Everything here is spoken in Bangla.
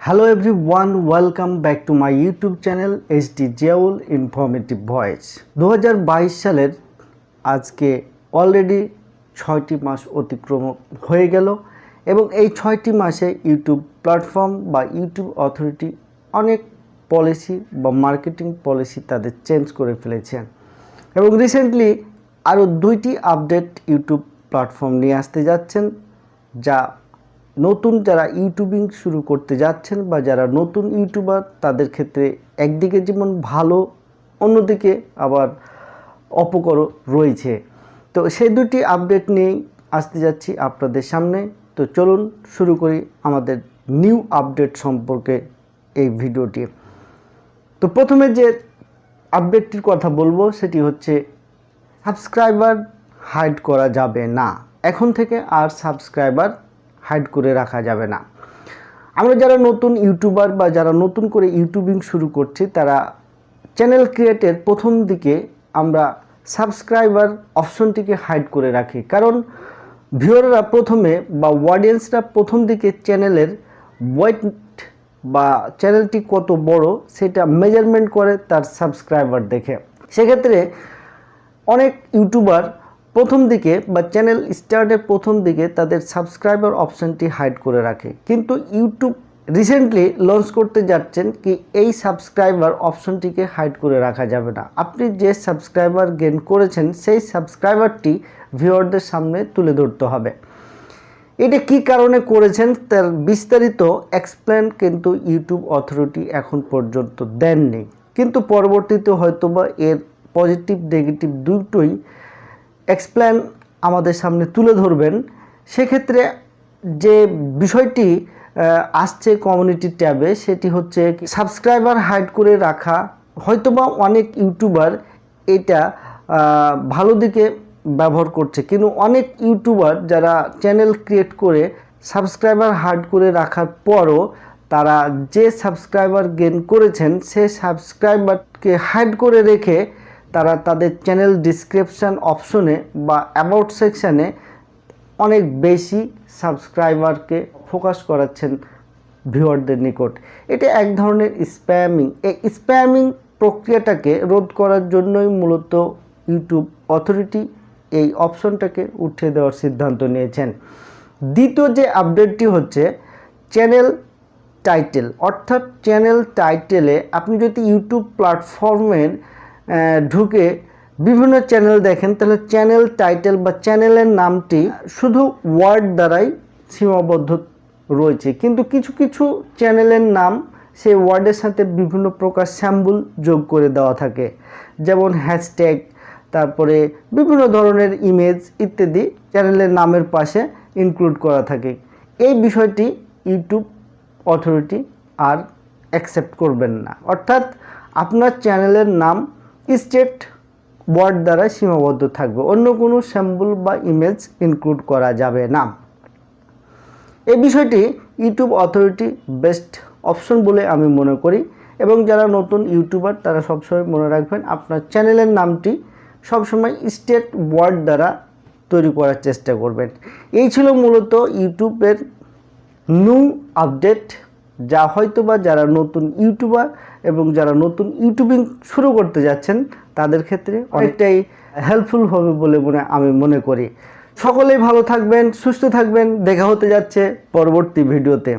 Hello everyone, welcome back to my YouTube channel ZIAUL Informative Voice। 2022 সালের আজকে অলরেডি 6টি মাস অতিক্রম হয়ে গেল এবং এই 6টি মাসে ইউটিউব প্ল্যাটফর্ম বা ইউটিউব অথরিটি অনেক পলিসি বা মার্কেটিং পলিসি তাদের চেঞ্জ করে ফেলেছে এবং রিসেন্টলি আরও 2টি আপডেট ইউটিউব প্ল্যাটফর্ম নিয়ে আসতে যাচ্ছেন, যা নতুন যারা ইউটিউবিং শুরু করতে যাচ্ছেন বা যারা নতুন ইউটিউবার তাদের ক্ষেত্রে একদিকে যেমন ভালো, অন্যদিকে আবার অপকারও রয়েছে। তো সেই দুটি আপডেট নিয়েই আসতে যাচ্ছি আপনাদের সামনে। তো চলুন শুরু করি আমাদের নিউ আপডেট সম্পর্কে এই ভিডিওটি। তো প্রথমে যে আপডেটটির কথা বলবো সেটি হচ্ছে সাবস্ক্রাইবার হাইড করা যাবে না। এখন থেকে আর সাবস্ক্রাইবার হাইড করে রাখা যাবে না। আমরা যারা নতুন ইউটিউবার বা যারা নতুন করে ইউটিউবিং শুরু করছি তারা চ্যানেল ক্রিয়েটের প্রথম দিকে আমরা সাবস্ক্রাইবার অপশনটিকে হাইড করে রাখি, কারণ ভিউয়াররা প্রথমে বা অডিয়েন্সরা প্রথম দিকে চ্যানেলের ওয়েট বা চ্যানেলটি কত বড় সেটা মেজারমেন্ট করে তার সাবস্ক্রাইবার দেখে। সেক্ষেত্রে অনেক ইউটিউবার প্রথম দিকে বা চ্যানেল স্টার্টের প্রথম দিকে তাদের সাবস্ক্রাইবার অপশনটি হাইড করে রাখে, কিন্তু ইউটিউব রিসেন্টলি লঞ্চ করতে যাচ্ছেন কি এই সাবস্ক্রাইবার অপশনটিকে হাইড করে রাখা যাবে না। আপনি যে সাবস্ক্রাইবার গেইন করেছেন সেই সাবস্ক্রাইবারটি ভিউয়ারদের সামনে তুলে ধরতে হবে। এটা কি কারণে করেছেন তার বিস্তারিত এক্সপ্লেন কিন্তু ইউটিউব অথরিটি এখন পর্যন্ত দেননি, কিন্তু পরবর্তীতে হয়তোবা এর পজিটিভ নেগেটিভ দুটোই এক্সপ্লেন আমাদের সামনে তুলে ধরবেন। সেক্ষেত্রে যে বিষয়টি আসছে কমিউনিটি ট্যাবে সেটি হচ্ছে সাবস্ক্রাইবার হাইড করে রাখা। হয়তোবা অনেক ইউটিউবার এটা ভালো দিকে ব্যবহার করছে, কিন্তু অনেক ইউটিউবার যারা চ্যানেল ক্রিয়েট করে সাবস্ক্রাইবার হাইড করে রাখার পরও তারা যে সাবস্ক্রাইবার গেইন করেছেন সেই সাবস্ক্রাইবারকে হাইড করে রেখে তারা তাদের চ্যানেল ডিসক্রিপশান অপশনে বা অ্যাবাউট সেকশানে অনেক বেশি সাবস্ক্রাইবারকে ফোকাস করাচ্ছেন ভিউয়ারদের নিকট। এটা এক ধরনের স্প্যামিং। এই স্প্যামিং প্রক্রিয়াটাকে রোধ করার জন্যই মূলত ইউটিউব অথরিটি এই অপশনটাকে উঠিয়ে দেওয়ার সিদ্ধান্ত নিয়েছেন। দ্বিতীয় যে আপডেটটি হচ্ছে চ্যানেল টাইটেল, অর্থাৎ চ্যানেল টাইটেলে আপনি যদি ইউটিউব প্ল্যাটফর্মের ঢুকে বিভিন্ন চ্যানেল দেখেন তাহলে চ্যানেল টাইটেল বা চ্যানেলের নামটি শুধু ওয়ার্ড দ্বারাই সীমাবদ্ধ রয়েছে, কিন্তু কিছু কিছু চ্যানেলের নাম সেই ওয়ার্ডের সাথে বিভিন্ন প্রকার স্যাম্বল যোগ করে দেওয়া থাকে, যেমন হ্যাশট্যাগ, তারপরে বিভিন্ন ধরনের ইমেজ ইত্যাদি চ্যানেলের নামের পাশে ইনক্লুড করা থাকে। এই বিষয়টি ইউটিউব অথরিটি আর অ্যাকসেপ্ট করবেন না, অর্থাৎ আপনার চ্যানেলের নাম স্টেট ওয়ার্ড দ্বারা সীমাবদ্ধ থাকবে, অন্য কোনো স্যাম্পল বা ইমেজ ইনক্লুড করা যাবে না। এই বিষয়টি ইউটিউব অথরিটি বেস্ট অপশন বলে আমি মনে করি এবং যারা নতুন ইউটিউবার তারা সবসময় মনে রাখবেন আপনার চ্যানেলের নামটি সবসময় স্টেট ওয়ার্ড দ্বারা তৈরি করার চেষ্টা করবেন। এই ছিল মূলত ইউটিউবের নিউ আপডেট, যা হয়তোবা যারা নতুন ইউটিউবার এবং যারা নতুন ইউটিউবিং শুরু করতে যাচ্ছেন তাদের ক্ষেত্রে অনেকটাই হেল্পফুল হবে বলে আমি মনে করি। সকলেই ভালো থাকবেন, সুস্থ থাকবেন। দেখা হতে যাচ্ছে পরবর্তী ভিডিওতে।